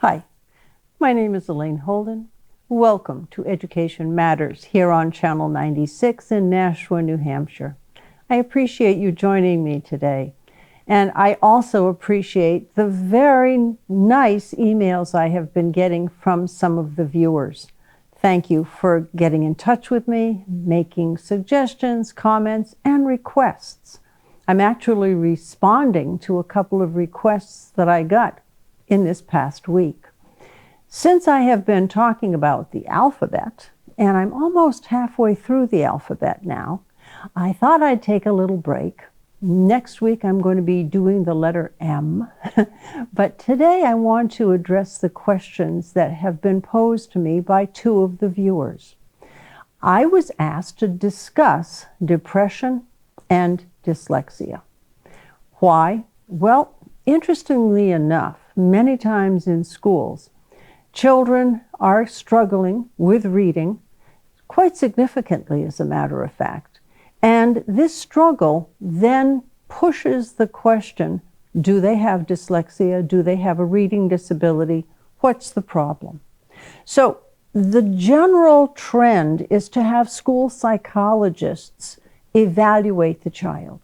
Hi, my name is Elaine Holden. Welcome to Education Matters here on Channel 96 in Nashua, New Hampshire. I appreciate you joining me today. And I also appreciate the very nice emails I have been getting from some of the viewers. Thank you for getting in touch with me, making suggestions, comments, and requests. I'm actually responding to a couple of requests that I got in this past week. Since I have been talking about the alphabet, and I'm almost halfway through the alphabet now, I thought I'd take a little break. Next week I'm going to be doing the letter M, but today I want to address the questions that have been posed to me by two of the viewers. I was asked to discuss depression and dyslexia. Why? Well, interestingly enough, many times in schools, children are struggling with reading quite significantly, as a matter of fact. And this struggle then pushes the question, do they have dyslexia? Do they have a reading disability? What's the problem? So the general trend is to have school psychologists evaluate the child.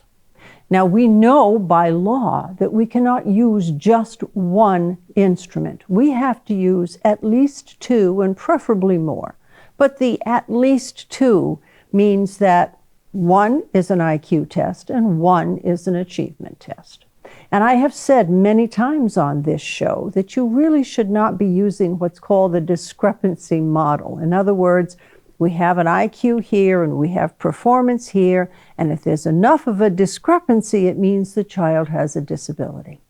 Now, we know by law that we cannot use just one instrument. We have to use at least two and preferably more. But the at least two means that one is an IQ test and one is an achievement test. And I have said many times on this show that you really should not be using what's called the discrepancy model. In other words, we have an IQ here and we have performance here, and if there's enough of a discrepancy, it means the child has a disability.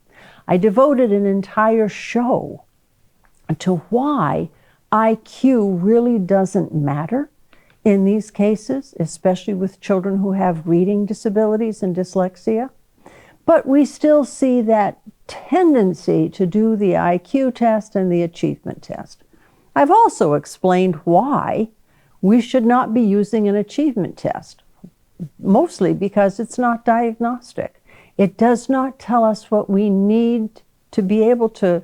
I devoted an entire show to why IQ really doesn't matter in these cases, especially with children who have reading disabilities and dyslexia. But we still see that tendency to do the IQ test and the achievement test. I've also explained why we should not be using an achievement test, mostly because it's not diagnostic. It does not tell us what we need to be able to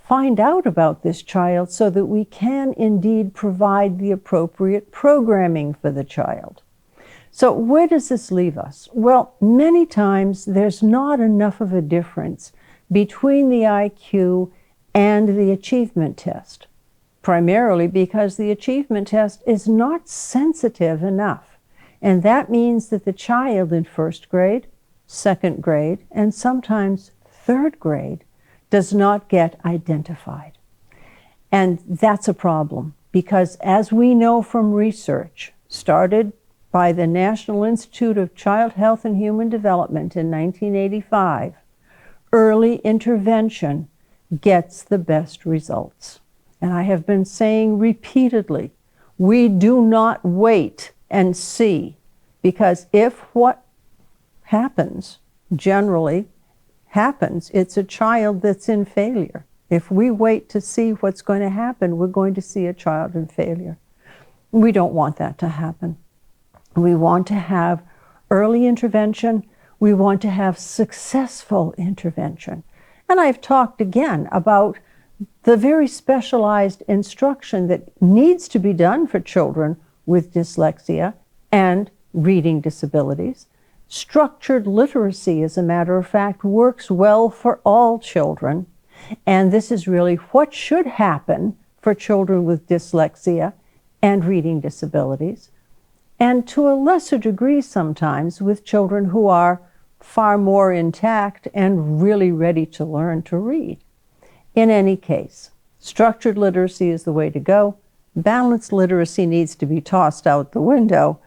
find out about this child so that we can indeed provide the appropriate programming for the child. So where does this leave us? Well, many times there's not enough of a difference between the IQ and the achievement test, primarily because the achievement test is not sensitive enough. And that means that the child in first grade, second grade, and sometimes third grade does not get identified. And that's a problem because, as we know from research started by the National Institute of Child Health and Human Development in 1985, early intervention gets the best results. And I have been saying repeatedly, we do not wait and see, because if what happens generally happens, it's a child that's in failure. If we wait to see what's going to happen, we're going to see a child in failure. We don't want that to happen. We want to have early intervention. We want to have successful intervention. And I've talked again about the very specialized instruction that needs to be done for children with dyslexia and reading disabilities. Structured literacy, as a matter of fact, works well for all children. And this is really what should happen for children with dyslexia and reading disabilities. And to a lesser degree sometimes with children who are far more intact and really ready to learn to read. In any case, structured literacy is the way to go. Balanced literacy needs to be tossed out the window.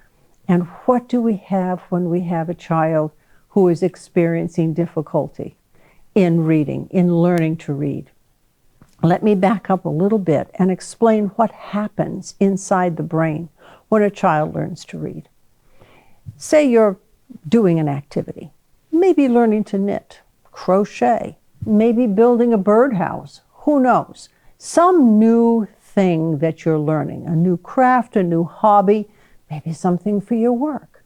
And what do we have when we have a child who is experiencing difficulty in reading, in learning to read? Let me back up a little bit and explain what happens inside the brain when a child learns to read. Say you're doing an activity, maybe learning to knit, crochet, maybe building a birdhouse, who knows? Some new thing that you're learning, a new craft, a new hobby, maybe something for your work.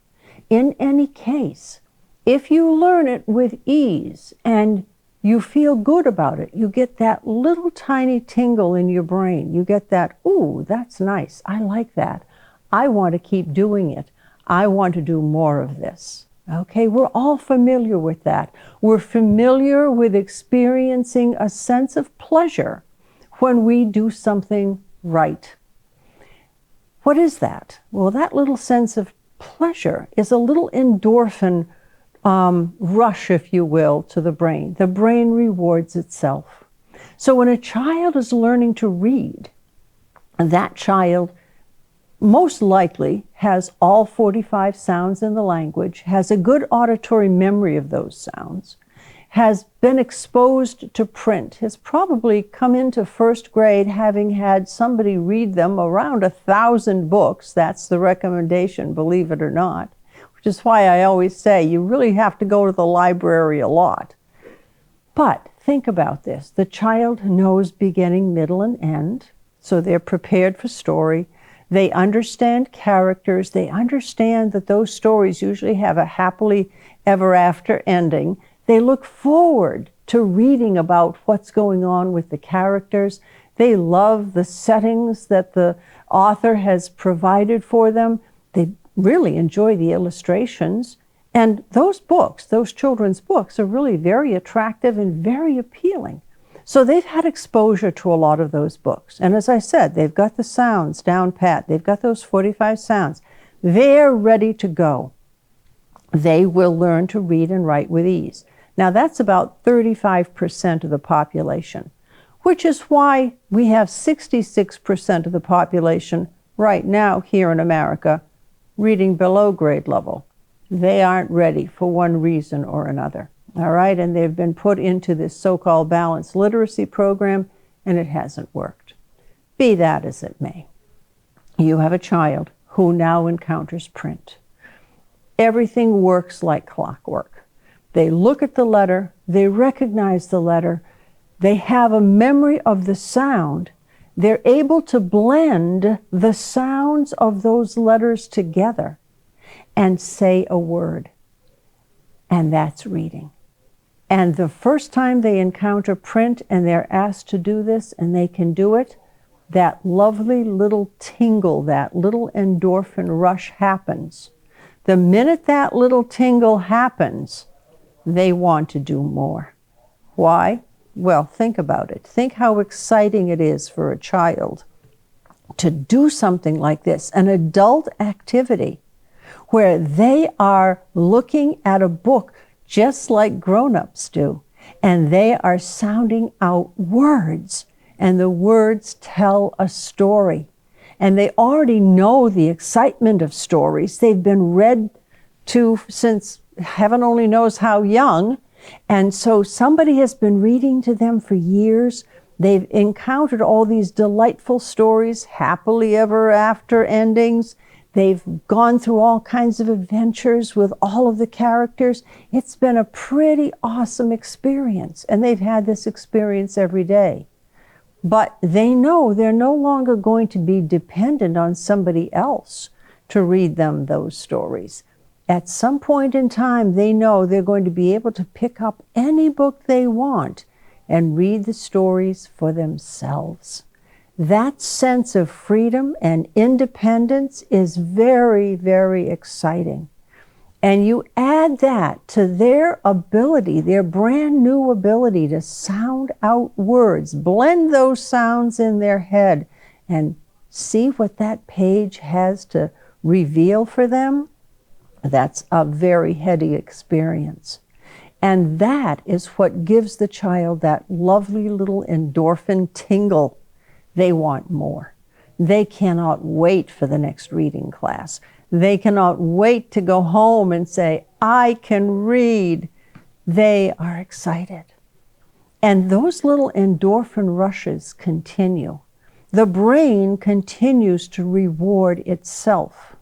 In any case, if you learn it with ease and You feel good about it. You get that little tiny tingle in your brain. You get that, ooh, that's nice. I like that. I want to keep doing it. I want to do more of this. Okay, we're all familiar with that. We're familiar with experiencing a sense of pleasure when we do something right. What is that? Well, that little sense of pleasure is a little endorphin rush, if you will, to the brain. The brain rewards itself. So when a child is learning to read, that child most likely has all 45 sounds in the language, has a good auditory memory of those sounds, has been exposed to print, has probably come into first grade having had somebody read them around 1,000 books. That's the recommendation, believe it or not, which is why I always say you really have to go to the library a lot. But think about this. The child knows beginning, middle, and end, so they're prepared for story. They understand characters. They understand that those stories usually have a happily ever after ending. They look forward to reading about what's going on with the characters. They love the settings that the author has provided for them. They really enjoy the illustrations. And those books, those children's books, are really very attractive and very appealing. So they've had exposure to a lot of those books. And as I said, they've got the sounds down pat. They've got those 45 sounds. They're ready to go. They will learn to read and write with ease. Now, that's about 35% of the population, which is why we have 66% of the population right now here in America reading below grade level. They aren't ready for one reason or another. All right, and they've been put into this so-called balanced literacy program, and it hasn't worked. Be that as it may, you have a child who now encounters print. Everything works like clockwork. They look at the letter, they recognize the letter, they have a memory of the sound. They're able to blend the sounds of those letters together and say a word. And that's reading. And the first time they encounter print and they're asked to do this and they can do it, that lovely little tingle, that little endorphin rush happens. The minute that little tingle happens, they want to do more. Why? Well, think about it. Think how exciting it is for a child to do something like this, an adult activity where they are looking at a book just like grown-ups do, and they are sounding out words, and the words tell a story. And they already know the excitement of stories. They've been read to since heaven only knows how young, and so somebody has been reading to them for years. They've encountered all these delightful stories, happily ever after endings. They've gone through all kinds of adventures with all of the characters. It's been a pretty awesome experience, and they've had this experience every day. But they know they're no longer going to be dependent on somebody else to read them those stories. At some point in time, they know they're going to be able to pick up any book they want and read the stories for themselves. That sense of freedom and independence is very, very exciting. And you add that to their ability, their brand new ability to sound out words, blend those sounds in their head, and see what that page has to reveal for them. That's a very heady experience. And that is what gives the child that lovely little endorphin tingle. They want more. They cannot wait for the next reading class. They cannot wait to go home and say, I can read. They are excited. And those little endorphin rushes continue. The brain continues to reward itself.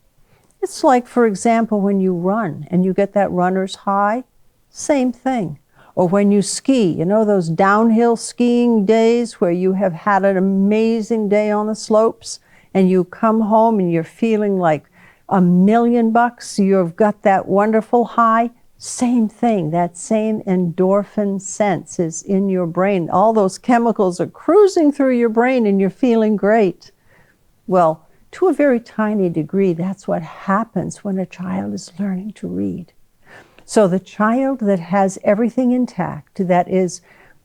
It's like, for example, when you run and you get that runner's high, same thing. Or when you ski, you know those downhill skiing days where you have had an amazing day on the slopes and you come home and you're feeling like $1,000,000, you've got that wonderful high? Same thing, that same endorphin sense is in your brain. All those chemicals are cruising through your brain and you're feeling great. Well, to a very tiny degree, that's what happens when a child is learning to read. So the child that has everything intact, that is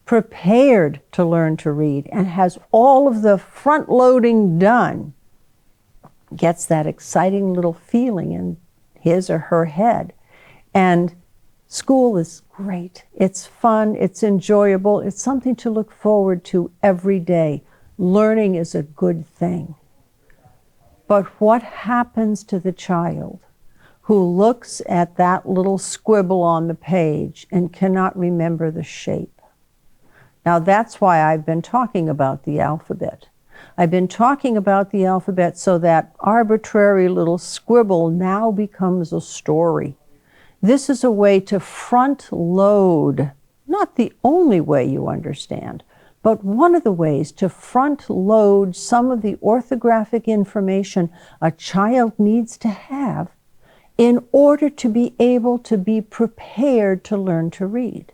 prepared to learn to read and has all of the front loading done, gets that exciting little feeling in his or her head. And school is great. It's fun, it's enjoyable, it's something to look forward to every day. Learning is a good thing. But what happens to the child who looks at that little squibble on the page and cannot remember the shape? Now that's why I've been talking about the alphabet. I've been talking about the alphabet so that arbitrary little squibble now becomes a story. This is a way to front load, not the only way you understand, but one of the ways to front load some of the orthographic information a child needs to have in order to be able to be prepared to learn to read.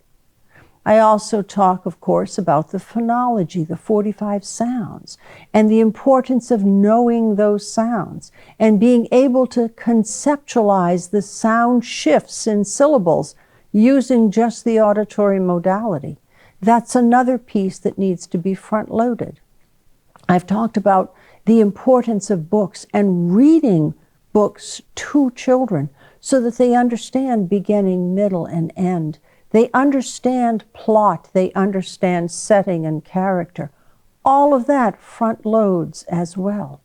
I also talk, of course, about the phonology, the 45 sounds, and the importance of knowing those sounds and being able to conceptualize the sound shifts in syllables using just the auditory modality. That's another piece that needs to be front-loaded. I've talked about the importance of books and reading books to children so that they understand beginning, middle, and end. They understand plot, they understand setting and character. All of that front loads as well.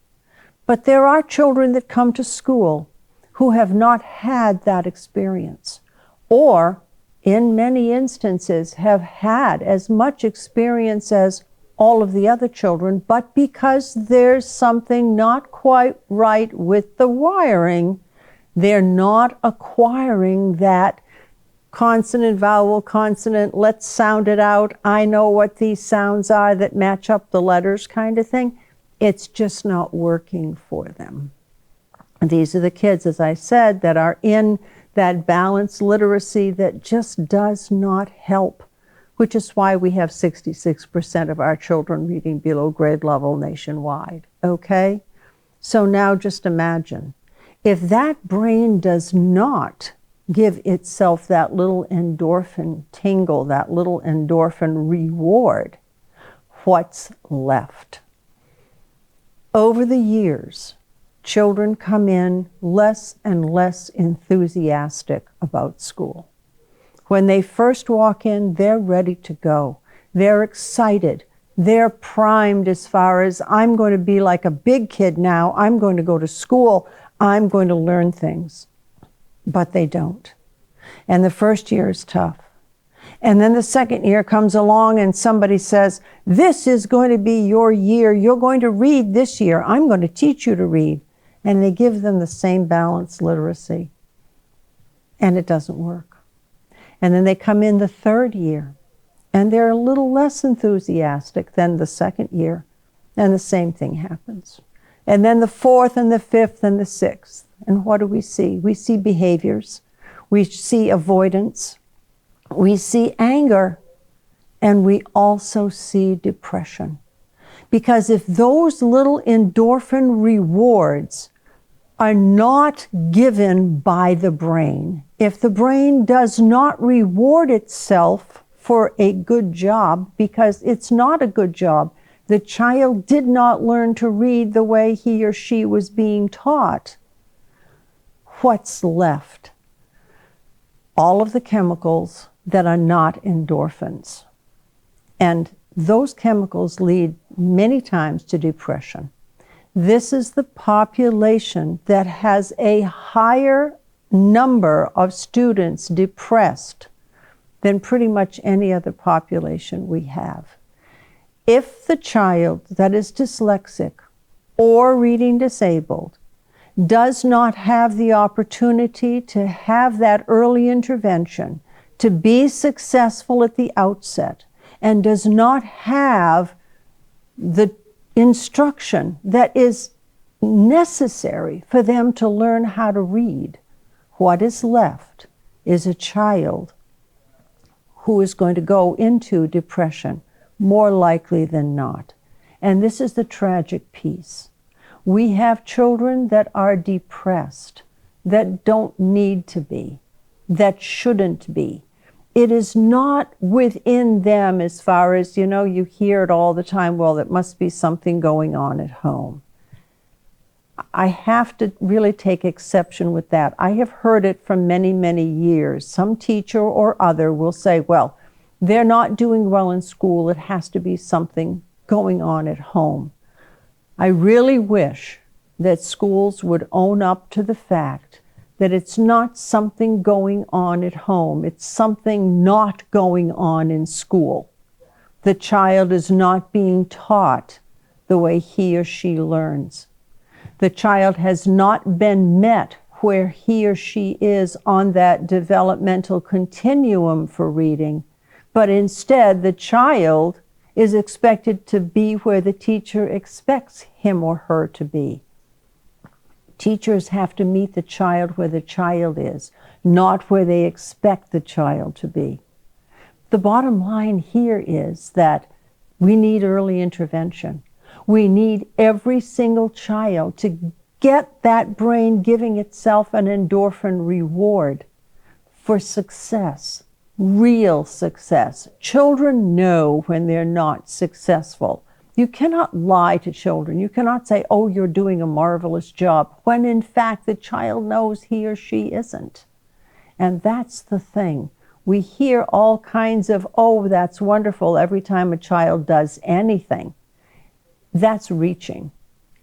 But there are children that come to school who have not had that experience, or in many instances have had as much experience as all of the other children, but because there's something not quite right with the wiring, they're not acquiring that consonant, vowel, consonant, let's sound it out, I know what these sounds are that match up the letters kind of thing. It's just not working for them. And these are the kids, as I said, that are in that balanced literacy that just does not help, which is why we have 66% of our children reading below grade level nationwide, okay? So now just imagine, if that brain does not give itself that little endorphin tingle, that little endorphin reward, what's left? Over the years, children come in less and less enthusiastic about school. When they first walk in, they're ready to go. They're excited. They're primed as far as, I'm going to be like a big kid now. I'm going to go to school. I'm going to learn things. But they don't. And the first year is tough. And then the second year comes along and somebody says, this is going to be your year. You're going to read this year. I'm going to teach you to read. And they give them the same balanced literacy. And it doesn't work. And then they come in the third year and they're a little less enthusiastic than the second year. And the same thing happens. And then the fourth and the fifth and the sixth. And what do we see? We see behaviors. We see avoidance. We see anger. And we also see depression. Because if those little endorphin rewards are not given by the brain, if the brain does not reward itself for a good job, because it's not a good job, the child did not learn to read the way he or she was being taught, what's left? All of the chemicals that are not endorphins. And those chemicals lead many times to depression. This is the population that has a higher number of students depressed than pretty much any other population we have. If the child that is dyslexic or reading disabled does not have the opportunity to have that early intervention, to be successful at the outset, and does not have the instruction that is necessary for them to learn how to read, what is left is a child who is going to go into depression, more likely than not. And this is the tragic piece. We have children that are depressed, that don't need to be, that shouldn't be. It is not within them as far as, you hear it all the time, well, it must be something going on at home. I have to really take exception with that. I have heard it for many, many years. Some teacher or other will say, well, they're not doing well in school. It has to be something going on at home. I really wish that schools would own up to the fact that it's not something going on at home. It's something not going on in school. The child is not being taught the way he or she learns. The child has not been met where he or she is on that developmental continuum for reading, but instead the child is expected to be where the teacher expects him or her to be. Teachers have to meet the child where the child is, not where they expect the child to be. The bottom line here is that we need early intervention. We need every single child to get that brain giving itself an endorphin reward for success, real success. Children know when they're not successful. You cannot lie to children. You cannot say, oh, you're doing a marvelous job, when in fact the child knows he or she isn't. And that's the thing. We hear all kinds of, oh, that's wonderful, every time a child does anything. That's reaching.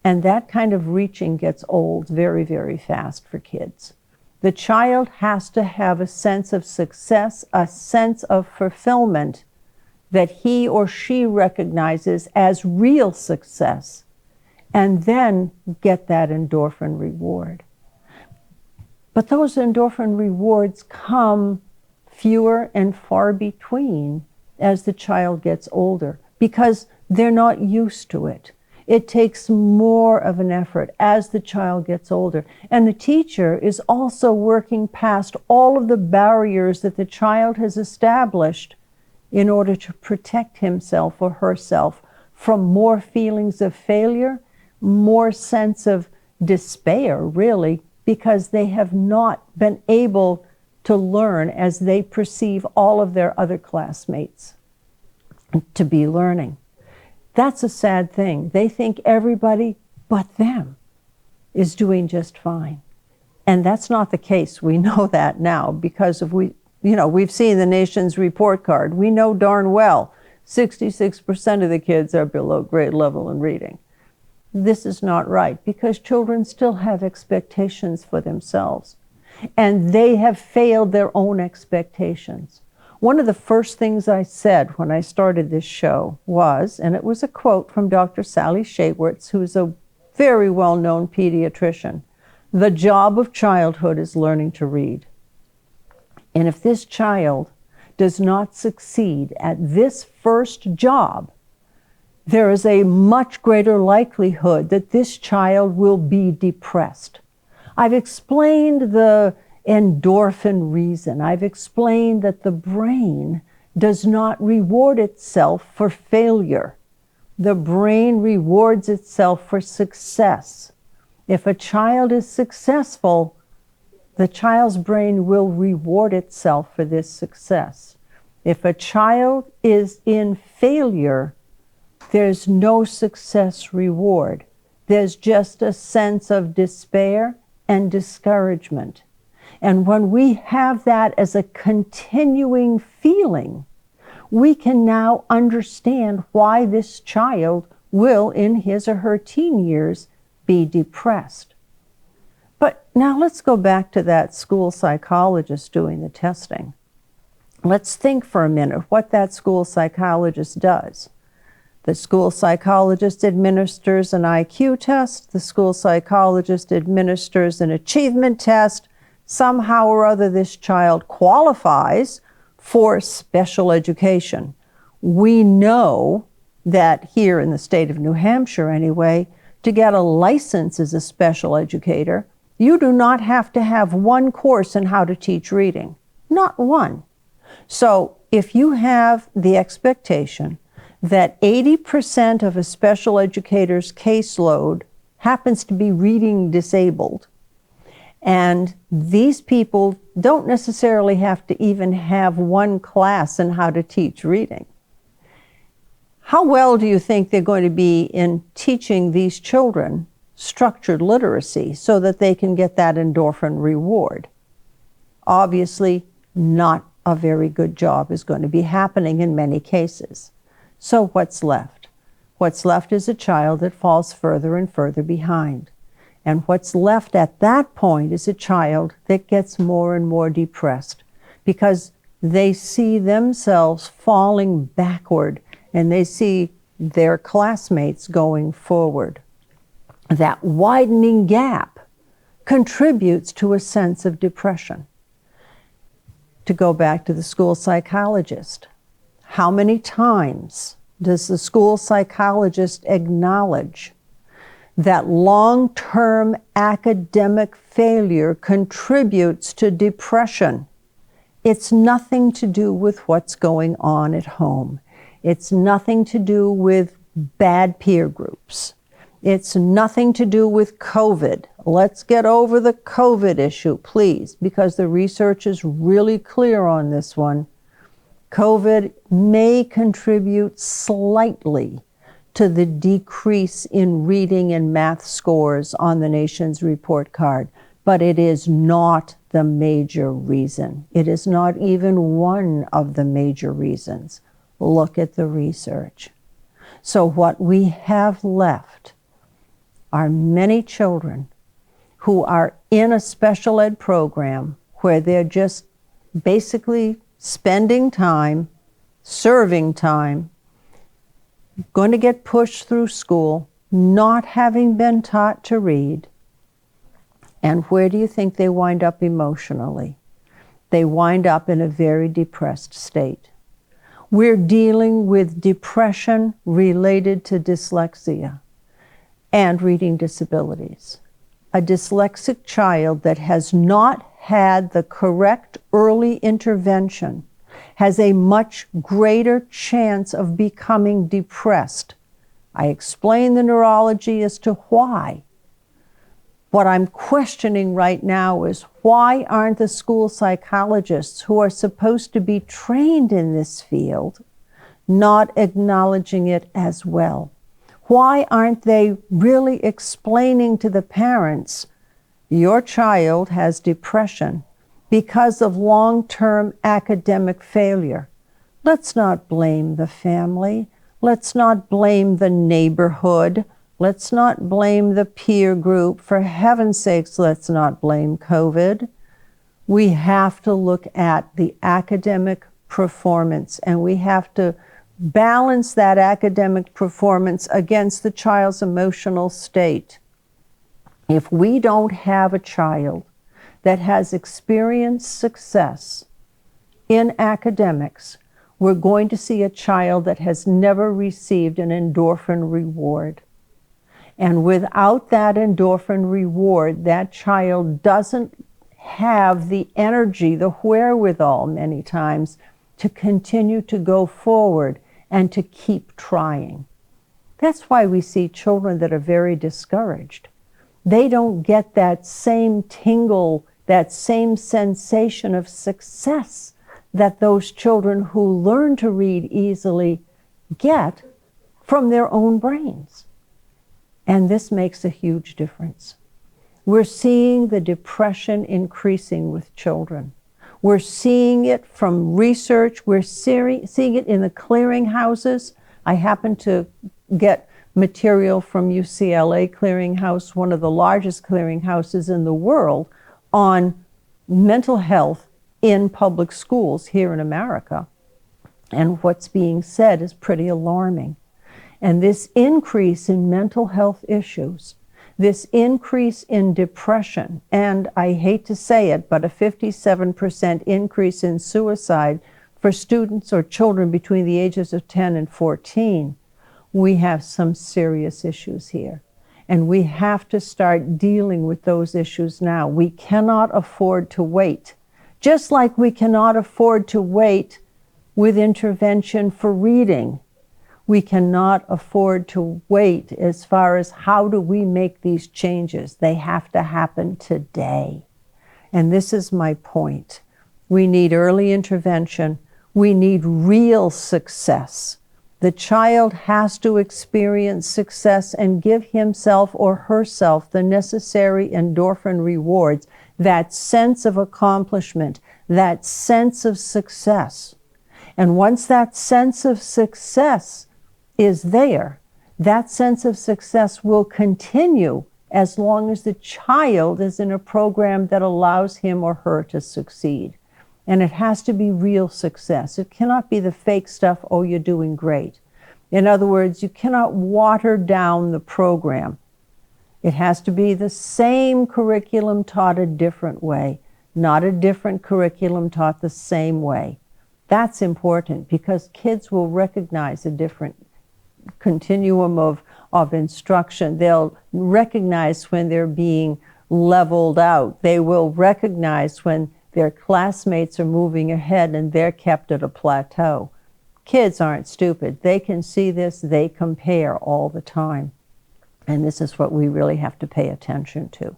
And that kind of reaching gets old very, very fast for kids. The child has to have a sense of success, a sense of fulfillment that he or she recognizes as real success, and then get that endorphin reward. But those endorphin rewards come fewer and far between as the child gets older, because they're not used to it. It takes more of an effort as the child gets older. And the teacher is also working past all of the barriers that the child has established in order to protect himself or herself from more feelings of failure, more sense of despair, really, because they have not been able to learn as they perceive all of their other classmates to be learning. That's a sad thing. They think everybody but them is doing just fine. And that's not the case. We know that now because we've seen the nation's report card. We know darn well 66% of the kids are below grade level in reading. This is not right because children still have expectations for themselves. And they have failed their own expectations. One of the first things I said when I started this show was, and it was a quote from Dr. Sally Shaywitz, who is a very well-known pediatrician, the job of childhood is learning to read. And if this child does not succeed at this first job, there is a much greater likelihood that this child will be depressed. I've explained the endorphin reason. I've explained that the brain does not reward itself for failure. The brain rewards itself for success. If a child is successful, the child's brain will reward itself for this success. If a child is in failure, there's no success reward. There's just a sense of despair and discouragement. And when we have that as a continuing feeling, we can now understand why this child will, in his or her teen years, be depressed. But now let's go back to that school psychologist doing the testing. Let's think for a minute what that school psychologist does. The school psychologist administers an IQ test. The school psychologist administers an achievement test. Somehow or other, this child qualifies for special education. We know that here in the state of New Hampshire anyway, to get a license as a special educator, you do not have to have one course in how to teach reading. Not one. So if you have the expectation that 80% of a special educator's caseload happens to be reading disabled, and these people don't necessarily have to even have one class in how to teach reading, how well do you think they're going to be in teaching these children structured literacy so that they can get that endorphin reward? Obviously, not a very good job is going to be happening in many cases. So what's left? What's left is a child that falls further and further behind. And what's left at that point is a child that gets more and more depressed because they see themselves falling backward and they see their classmates going forward. That widening gap contributes to a sense of depression. To go back to the school psychologist, how many times does the school psychologist acknowledge that long-term academic failure contributes to depression? It's nothing to do with what's going on at home. It's nothing to do with bad peer groups. It's nothing to do with COVID. Let's get over the COVID issue, please, because the research is really clear on this one. COVID may contribute slightly to the decrease in reading and math scores on the nation's report card, but it is not the major reason. It is not even one of the major reasons. Look at the research. So what we have left are many children who are in a special ed program where they're just basically spending time, serving time, going to get pushed through school, not having been taught to read. And where do you think they wind up emotionally? They wind up in a very depressed state. We're dealing with depression related to dyslexia and reading disabilities. A dyslexic child that has not had the correct early intervention has a much greater chance of becoming depressed. I explain the neurology as to why. What I'm questioning right now is why aren't the school psychologists who are supposed to be trained in this field not acknowledging it as well? Why aren't they really explaining to the parents, your child has depression because of long-term academic failure? Let's not blame the family. Let's not blame the neighborhood. Let's not blame the peer group. For heaven's sakes, let's not blame COVID. We have to look at the academic performance, and we have to balance that academic performance against the child's emotional state. If we don't have a child that has experienced success in academics, we're going to see a child that has never received an endorphin reward. And without that endorphin reward, that child doesn't have the energy, the wherewithal many times, to continue to go forward and to keep trying. That's why we see children that are very discouraged. They don't get that same tingle, that same sensation of success that those children who learn to read easily get from their own brains. And this makes a huge difference. We're seeing the depression increasing with children. We're seeing it from research. We're seeing it in the clearinghouses. I happen to get material from UCLA Clearinghouse, one of the largest clearinghouses in the world, on mental health in public schools here in America. And what's being said is pretty alarming. And this increase in mental health issues, this increase in depression, and I hate to say it, but a 57% increase in suicide for students or children between the ages of 10 and 14, we have some serious issues here. And we have to start dealing with those issues now. We cannot afford to wait. Just like we cannot afford to wait with intervention for reading. We cannot afford to wait as far as how do we make these changes. They have to happen today. And this is my point. We need early intervention. We need real success. The child has to experience success and give himself or herself the necessary endorphin rewards, that sense of accomplishment, that sense of success. And once that sense of success is there, that sense of success will continue as long as the child is in a program that allows him or her to succeed. And it has to be real success. It cannot be the fake stuff, oh, you're doing great. In other words, you cannot water down the program. It has to be the same curriculum taught a different way, not a different curriculum taught the same way. That's important because kids will recognize a different continuum of instruction. They'll recognize when they're being leveled out. They will recognize when their classmates are moving ahead and they're kept at a plateau. Kids aren't stupid. They can see this. They compare all the time. And this is what we really have to pay attention to.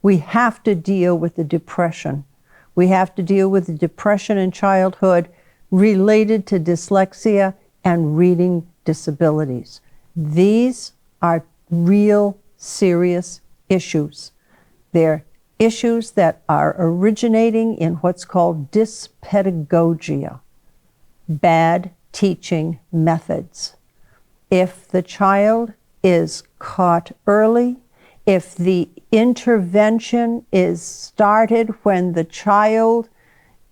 We have to deal with the depression. We have to deal with the depression in childhood related to dyslexia and reading disabilities. These are real serious issues. They're issues that are originating in what's called dyspedagogia, bad teaching methods. If the child is caught early, if the intervention is started when the child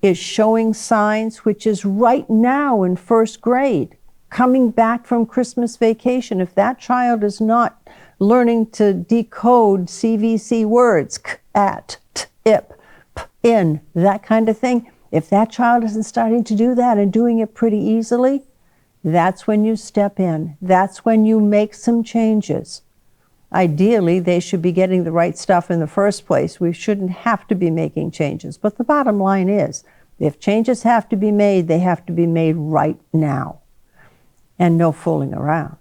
is showing signs, which is right now in first grade, coming back from Christmas vacation, if that child is not learning to decode CVC words, k, at, t, ip, p, in, that kind of thing, if that child isn't starting to do that and doing it pretty easily, that's when you step in. That's when you make some changes. Ideally, they should be getting the right stuff in the first place. We shouldn't have to be making changes. But the bottom line is, if changes have to be made, they have to be made right now. And no fooling around.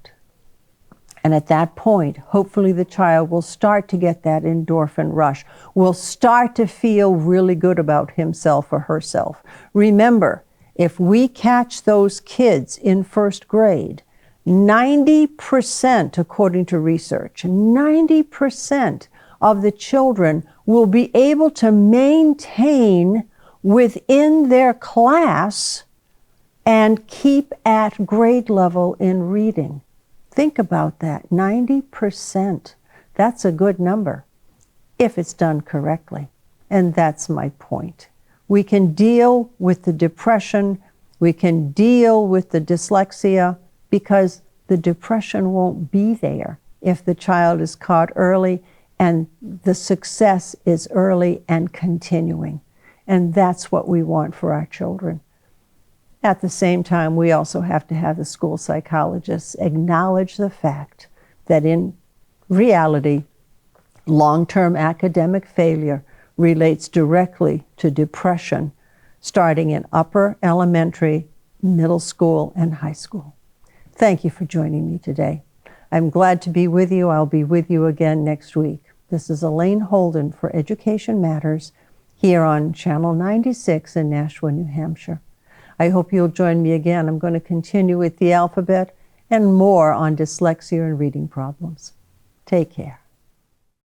And at that point, hopefully the child will start to get that endorphin rush, will start to feel really good about himself or herself. Remember, if we catch those kids in first grade, 90%, according to research, 90% of the children will be able to maintain within their class and keep at grade level in reading. Think about that, 90%. That's a good number if it's done correctly. And that's my point. We can deal with the depression, we can deal with the dyslexia, because the depression won't be there if the child is caught early and the success is early and continuing. And that's what we want for our children. At the same time, we also have to have the school psychologists acknowledge the fact that in reality, long-term academic failure relates directly to depression, starting in upper elementary, middle school, and high school. Thank you for joining me today. I'm glad to be with you. I'll be with you again next week. This is Elaine Holden for Education Matters here on Channel 96 in Nashua, New Hampshire. I hope you'll join me again. I'm going to continue with the alphabet and more on dyslexia and reading problems. Take care.